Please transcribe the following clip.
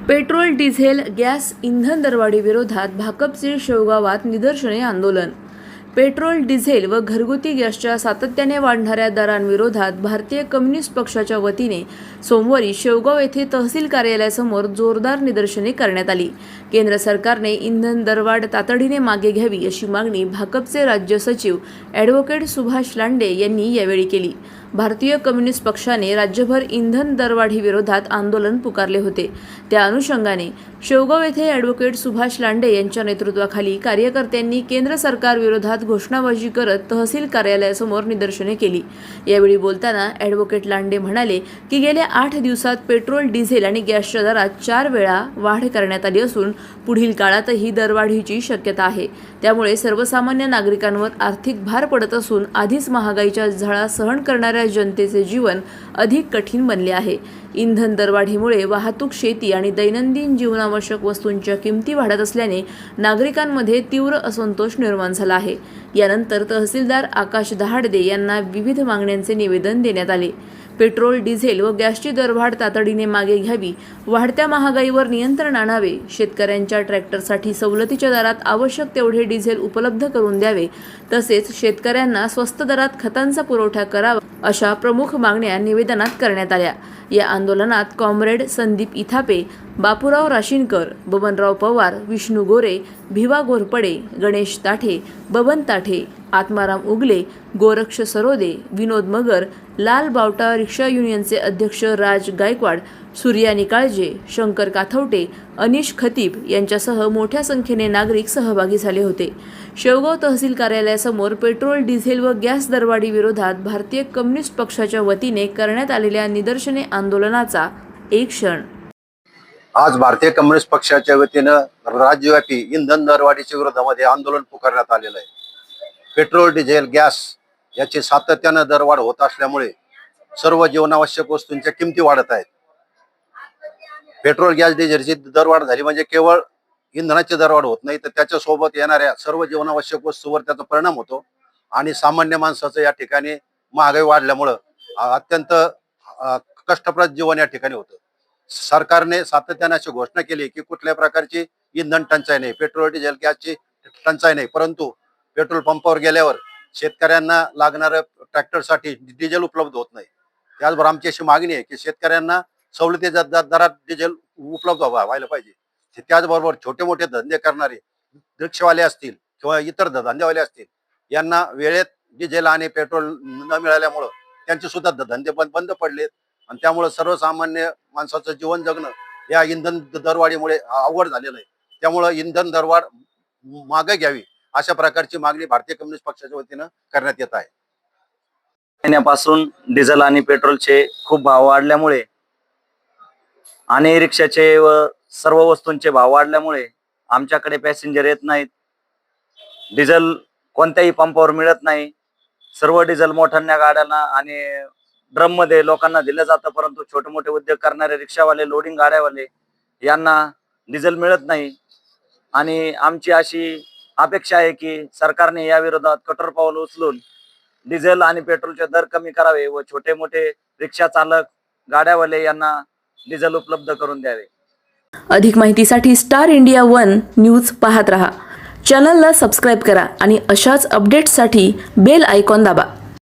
Petrol, diesel, gas, इंधन दरवाढी विरोधात भाकपचे शेवगावात निदर्शने आंदोलन. पेट्रोल, डिझेल व घरगुती गॅसच्या सातत्याने वाढणाऱ्या दरांविरोधात भारतीय कम्युनिस्ट पक्षाच्या वतीने सोमवारी शेवगाव येथे तहसील कार्यालयासमोर जोरदार निदर्शने करण्यात आली. केंद्र सरकारने इंधन दरवाढ तातडीने मागे घ्यावी अशी मागणी भाकपचे राज्य सचिव ॲडव्होकेट सुभाष लांडे यांनी यावेळी केली. भारतीय कम्युनिस्ट पक्षाने राज्यभर इंधन दरवाढी विरोधात आंदोलन पुकारले होते. त्या अनुषंगाने शेवगाव येथे ॲडव्होकेट सुभाष लांडे यांच्या नेतृत्वाखाली कार्यकर्त्यांनी केंद्र सरकार विरोधात घोषणाबाजी करत तहसील कार्यालयासमोर निदर्शने केली. यावेळी बोलताना ॲडव्होकेट लांडे म्हणाले की गेल्या 8 दिवसात पेट्रोल, डिझेल आणि गॅसच्या दरात 4 वेळा वाढ करण्यात आली असून पुढील काळातही दरवाढीची शक्यता आहे. त्यामुळे सर्वसामान्य नागरिकांवर आर्थिक भार पडत असून आधीच महागाईच्या झळा सहन करणाऱ्या जनतेचे जीवन अधिक कठीण बनले आहे. इंधन दरवाढीमुळे वाहतूक, शेती आणि दैनंदिन जीवनावश्यक वस्तूंच्या किमती वाढत असल्याने नागरिकांमध्ये तीव्र असंतोष निर्माण झाला आहे. यानंतर तहसीलदार आकाश दहाडदे यांना विविध मागण्यांचे निवेदन देण्यात आले. पेट्रोल, डिझेल व गॅसची दरवाढ तातडीने मागे घ्यावी, वाढत्या महागाईवर नियंत्रण आणावे, शेतकऱ्यांच्या ट्रॅक्टरसाठी सवलतीच्या दरात आवश्यक तेवढे डिझेल उपलब्ध करून द्यावे, तसेच शेतकऱ्यांना स्वस्त दरात खतांचा पुरवठा करावा अशा प्रमुख मागण्या निवेदनात करण्यात आल्या. या आंदोलनात कॉम्रेड संदीप इथापे, बापूराव राशीनकर, बबनराव पवार, विष्णू गोरे, भिवा घोरपडे, गणेश ताठे, बबन ताठे, आत्माराम उगले, गोरक्ष सरोदे, विनोद मगर, लाल बावटा रिक्षा युनियनचे अध्यक्ष राज गायकवाड, सूर्या निकाळजे, शंकर काथवटे, अनिश खतीब यांच्यासह मोठ्या संख्येने नागरिक सहभागी झाले होते. शेवगाव तहसील कार्यालयासमोर पेट्रोल, डिझेल व गॅस दरवाढी विरोधात भारतीय कम्युनिस्ट पक्षाच्या वतीने करण्यात आलेल्या निदर्शने आंदोलनाचा एक क्षण. आज भारतीय कम्युनिस्ट पक्षाच्या वतीनं राज्यव्यापी इंधन दरवाढीच्या विरोधामध्ये आंदोलन पुकारण्यात आलेलं आहे. पेट्रोल, डिझेल, गॅस याची सातत्यानं दरवाढ होत असल्यामुळे सर्व जीवनावश्यक वस्तूंच्या किमती वाढत आहेत. पेट्रोल, गॅस, डिझेलची दरवाढ झाली म्हणजे केवळ इंधनाची दरवाढ होत नाही, तर त्याच्यासोबत येणाऱ्या सर्व जीवनावश्यक वस्तूंवर त्याचा परिणाम होतो आणि सामान्य माणसाचं या ठिकाणी महागाई वाढल्यामुळं अत्यंत कष्टप्रद जीवन या ठिकाणी होतं. सरकारने सातत्याने अशी घोषणा केली की कुठल्या प्रकारची इंधन टंचाई नाही, पेट्रोल, डिझेल, गॅसची टंचाई नाही, परंतु पेट्रोल पंपावर गेल्यावर शेतकऱ्यांना लागणाऱ्या ट्रॅक्टरसाठी डिझेल उपलब्ध होत नाही. त्याचबरोबर आमची अशी मागणी आहे की शेतकऱ्यांना सवलतीच्या दरात डिझेल उपलब्ध व्हायला पाहिजे. त्याचबरोबर छोटे मोठे धंदे करणारे रिक्षावाले असतील किंवा इतर धंदेवाले असतील, यांना वेळेत डिझेल आणि पेट्रोल न मिळाल्यामुळं त्यांचे सुद्धा धंदे बंद पडलेत आणि त्यामुळे सर्वसामान्य माणसाचं जीवन जगणं या इंधन दरवाढीमुळे अवघड झालेलं आहे. त्यामुळं इंधन दरवाढ मागे घ्यावी अशा प्रकारची मागणी भारतीय कम्युनिस्ट पक्षाच्या वतीनं करण्यात येत आहे. महिन्यापासून डिझेल आणि पेट्रोलचे खूप भाव वाढल्यामुळे आणि रिक्षाचे व सर्व वस्तूंचे भाव वाढल्यामुळे आमच्याकडे पॅसेंजर येत नाहीत. डिझेल कोणत्याही पंपावर मिळत नाही. सर्व डिझेल मोठ्या गाड्यांना आणि ड्रम मध्ये लोकांना दिलं जातं, परंतु छोटे मोठे उद्योग करणारे रिक्षावाले, लोडिंग गाड्यावाले यांना डिझेल मिळत नाही. आणि आमची अशी अपेक्षा आहे की सरकारने या विरोधात कठोर पाऊल उचलून डिझेल आणि पेट्रोलचे दर कमी करावे व छोटे मोठे रिक्षा चालक, गाड्यावाले यांना डिझेल उपलब्ध करून द्यावे. अधिक माहितीसाठी स्टार इंडिया 1 न्यूज पाहत रहा. चॅनलला सबस्क्राईब करा आणि अशाच अपडेट्ससाठी बेल आयकॉन दाबा.